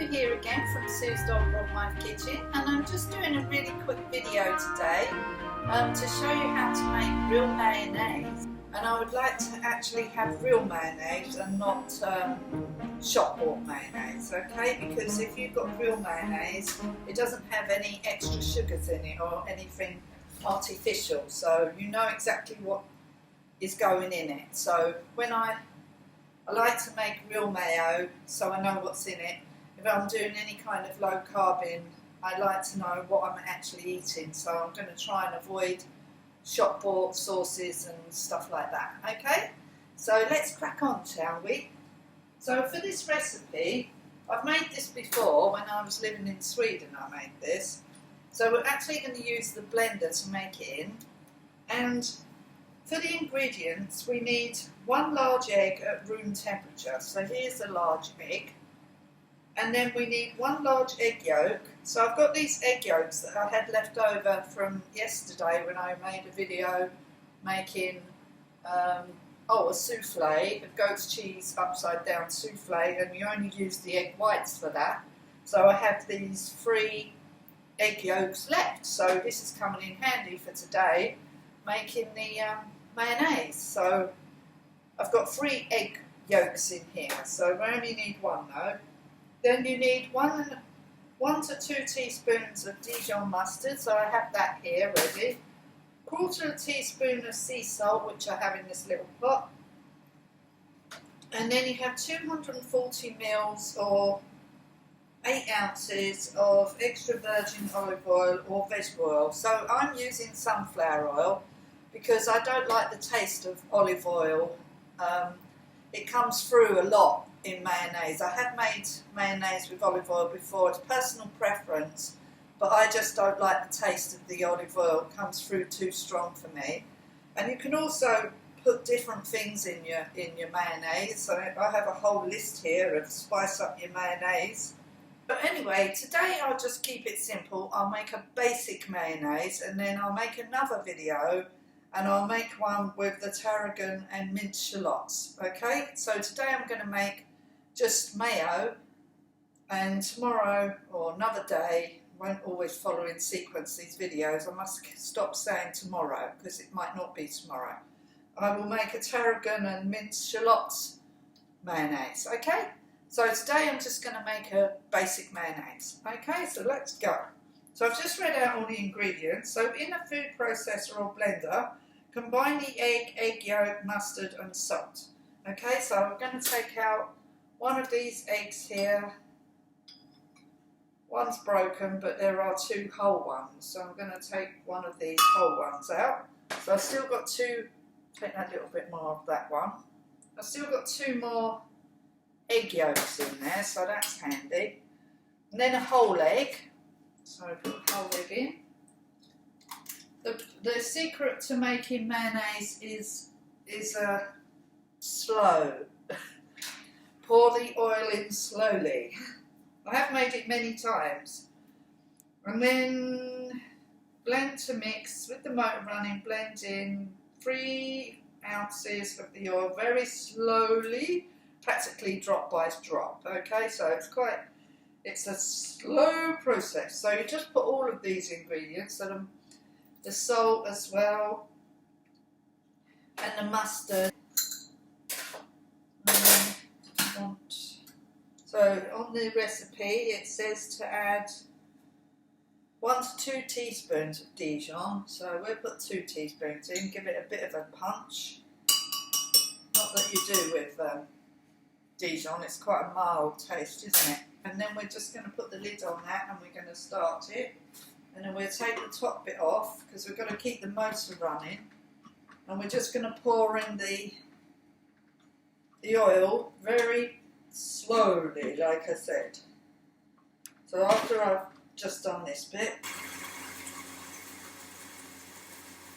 Sue here again from Sue's Dog Wife Kitchen, and I'm just doing a really quick video today to show you how to make real mayonnaise. And I would like to actually have real mayonnaise and not shop bought mayonnaise, okay? Because if you've got real mayonnaise, it doesn't have any extra sugars in it or anything artificial, so you know exactly what is going in it. So when I like to make real mayo, so I know what's in it. If I'm doing any kind of low carbing, I like to know what I'm actually eating. So I'm going to try and avoid shop bought sauces and stuff like that. Okay, so let's crack on, shall we? So for this recipe, I've made this before when I was living in Sweden. I made this. So we're actually going to use the blender to make it in, and for the ingredients, we need 1 large egg at room temperature. So here's a large egg. And then we need 1 large egg yolk. So I've got these egg yolks that I had left over from yesterday when I made a video making a souffle, a goat's cheese upside down souffle, and you only use the egg whites for that. So I have these 3 egg yolks left. So this is coming in handy for today, making the mayonnaise. So I've got 3 egg yolks in here, so we only need 1 though. Then you need 1 to 2 teaspoons of Dijon mustard, so I have that here ready. 1/4 teaspoon of sea salt, which I have in this little pot. And then you have 240 mils or 8 ounces of extra virgin olive oil or vegetable oil. So I'm using sunflower oil because I don't like the taste of olive oil. It comes through a lot in mayonnaise. I have made mayonnaise with olive oil before. It's personal preference, but I just don't like the taste of the olive oil. It comes through too strong for me. And you can also put different things in your mayonnaise. So I have a whole list here of spice up your mayonnaise. But anyway, today I'll just keep it simple. I'll make a basic mayonnaise, and then I'll make another video and I'll make one with the tarragon and minced shallots. Okay, so today I'm going to make just mayo, and tomorrow or another day, won't always follow in sequence these videos. I must stop saying tomorrow because it might not be tomorrow. I will make a tarragon and minced shallots mayonnaise. Okay, so today I'm just going to make a basic mayonnaise. Okay, so let's go. So I've just read out all the ingredients. So in a food processor or blender, combine the egg yolk, mustard and salt. Okay, so I'm going to take out one of these eggs here. One's broken, but there are 2 whole ones. So I'm going to take one of these whole ones out. So I've still got 2, take that little bit more of that one. I've still got 2 more egg yolks in there, so that's handy. And then a whole egg. So I put a whole egg in. The secret to making mayonnaise is slow. Pour the oil in slowly. I have made it many times. And then blend to mix with the motor running. Blend in 3 ounces of the oil very slowly, practically drop by drop. Okay, so it's a slow process. So you just put all of these ingredients, and the salt as well, and the mustard. So on the recipe it says to add 1 to 2 teaspoons of Dijon. So we'll put 2 teaspoons in, give it a bit of a punch. Not that you do with Dijon, it's quite a mild taste, isn't it? And then we're just going to put the lid on that and we're going to start it. And then we'll take the top bit off because we've got to keep the motor running. And we're just going to pour in the oil very slowly, like I said. So after I've just done this bit,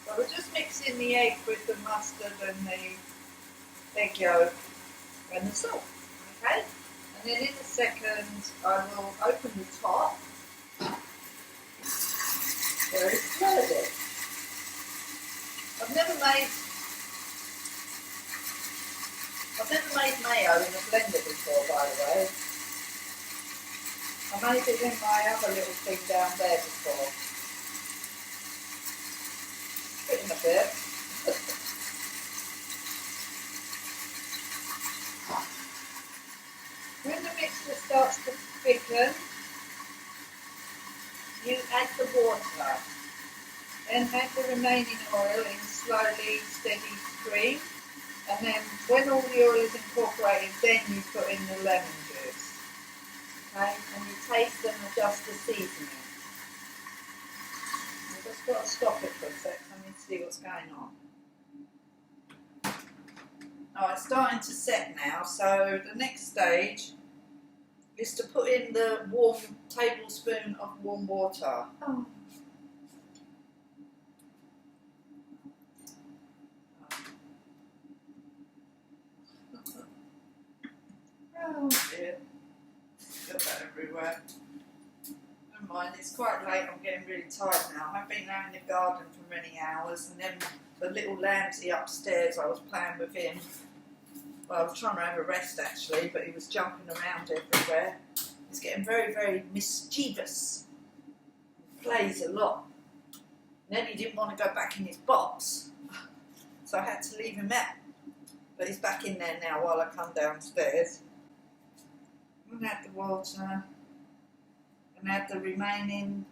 so we're just mixing the egg with the mustard and the egg yolk and the salt. Okay? And then in a second I will open the top very slowly. I've never made mayo in a blender before, by the way. I made it in my other little thing down there before. Put in a bit. When the mixture starts to thicken, you add the water. Then add the remaining oil in slowly, steady stream. And then when all the oil is incorporated, then you put in the lemon juice. Okay, and you taste and adjust the seasoning. I've just got to stop it for a sec, so I need to see what's going on. Oh, it's starting to set now, so the next stage is to put in the warm tablespoon of warm water. Oh. Oh dear, got that everywhere. Never mind, it's quite late, I'm getting really tired now. I've been out in the garden for many hours, and then the little lambsy upstairs, I was playing with him. Well, I was trying to have a rest actually, but he was jumping around everywhere. He's getting very, very mischievous. He plays a lot. And then he didn't want to go back in his box, so I had to leave him out. But he's back in there now while I come downstairs. I'm going to add the water and add the remaining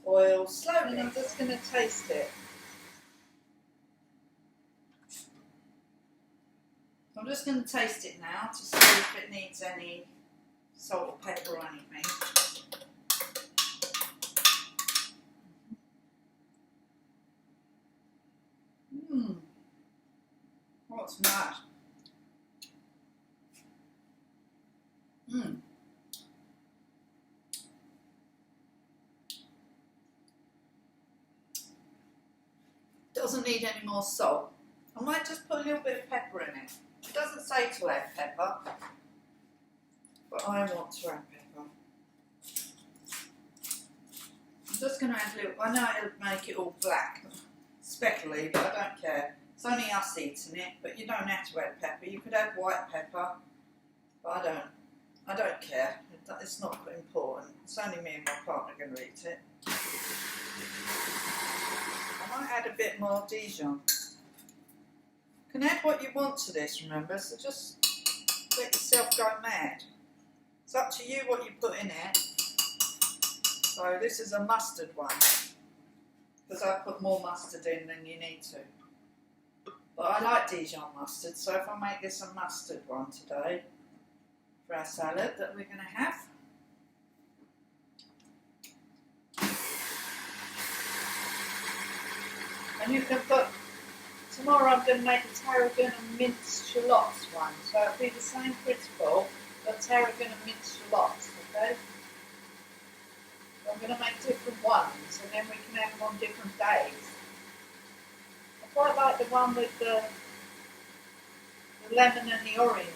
oil slowly. I'm just going to taste it. I'm just going to taste it now to see if it needs any salt or pepper or anything. What's that? Doesn't need any more salt. I might just put a little bit of pepper in it. It doesn't say to add pepper, but I want to add pepper. I'm just going to add a little. I know it'll make it all black, speckly, but I don't care. It's only us eating it, but you don't have to add pepper. You could add white pepper, but I don't care. It's not important. It's only me and my partner going to eat it. I might add a bit more Dijon. You can add what you want to this, remember, so just let yourself go mad. It's up to you what you put in it. So this is a mustard one, because I put more mustard in than you need to. But I like Dijon mustard, so if I make this a mustard one today for our salad that we're going to have. And you can put, tomorrow I'm going to make a tarragon and minced shallots one, so it'll be the same principle, but tarragon and minced shallots, okay? So I'm going to make different ones, and then we can have them on different days. I quite like the one with the lemon and the orange.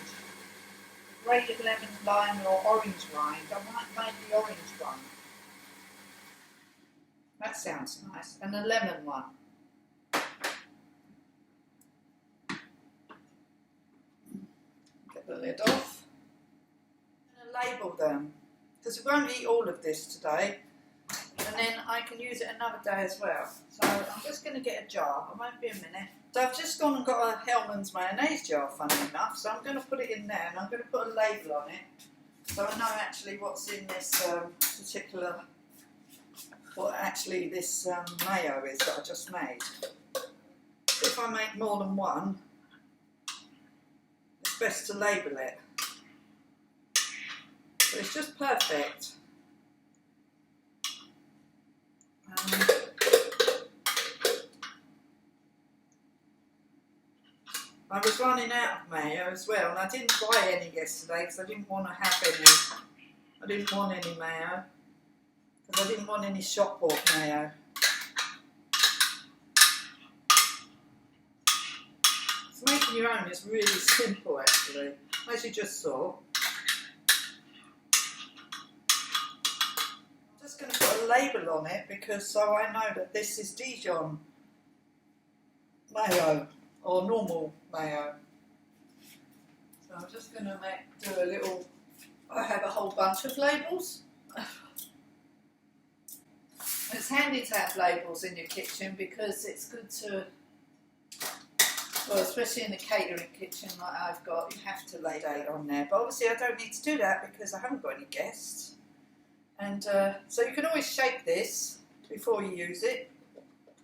The grated lemon, lime or orange rind. I might make the orange one. That sounds nice. And the lemon one. Get the lid off. I'm going to label them, because we won't eat all of this today. And then I can use it another day as well. So I'm just going to get a jar. It won't be a minute. So I've just gone and got a Hellmann's mayonnaise jar, funny enough. So I'm going to put it in there and I'm going to put a label on it. So I know actually what's in this particular, what actually this mayo is that I just made. If I make more than one, it's best to label it. But it's just perfect. I was running out of mayo as well, and I didn't buy any yesterday because I didn't want to have any. I didn't want any mayo because I didn't want any shop bought mayo. So making your own is really simple actually, as you just saw. I'm just going to put a label on it because so I know that this is Dijon mayo or normal mayo. So I'm just going to do a little, I have a whole bunch of labels. It's handy to have labels in your kitchen because it's good to, well, especially in the catering kitchen like I've got, you have to lay date on there. But obviously I don't need to do that because I haven't got any guests. And so you can always shake this before you use it,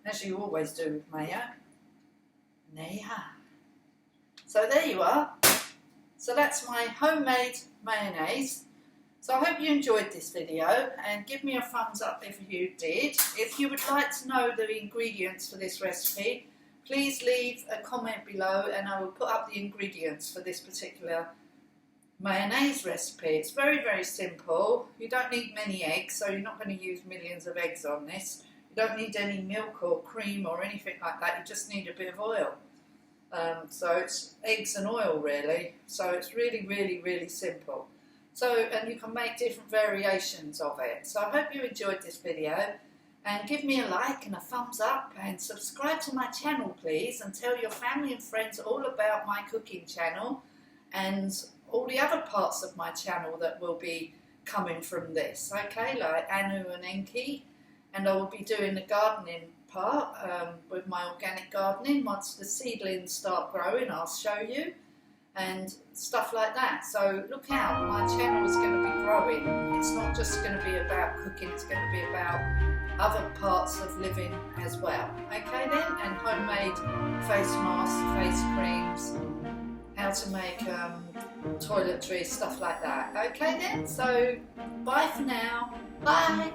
as you always do with mayo. So there you are. So that's my homemade mayonnaise. So I hope you enjoyed this video, and give me a thumbs up if you did. If you would like to know the ingredients for this recipe, please leave a comment below and I will put up the ingredients for this particular mayonnaise recipe. It's very, very simple. You don't need many eggs, so you're not going to use millions of eggs on this. You don't need any milk or cream or anything like that. You just need a bit of oil. So it's eggs and oil really. So it's really, really, really simple. So, and you can make different variations of it. So I hope you enjoyed this video, and give me a like and a thumbs up, and subscribe to my channel please, and tell your family and friends all about my cooking channel and all the other parts of my channel that will be coming from this, okay, like Anu and Enki. And I will be doing the gardening part with my organic gardening. Once the seedlings start growing, I'll show you, and stuff like that. So look out, my channel is going to be growing. It's not just going to be about cooking, it's going to be about other parts of living as well. Okay then, and homemade face masks, face creams, how to make toiletries, stuff like that. Okay then, so bye for now. Bye.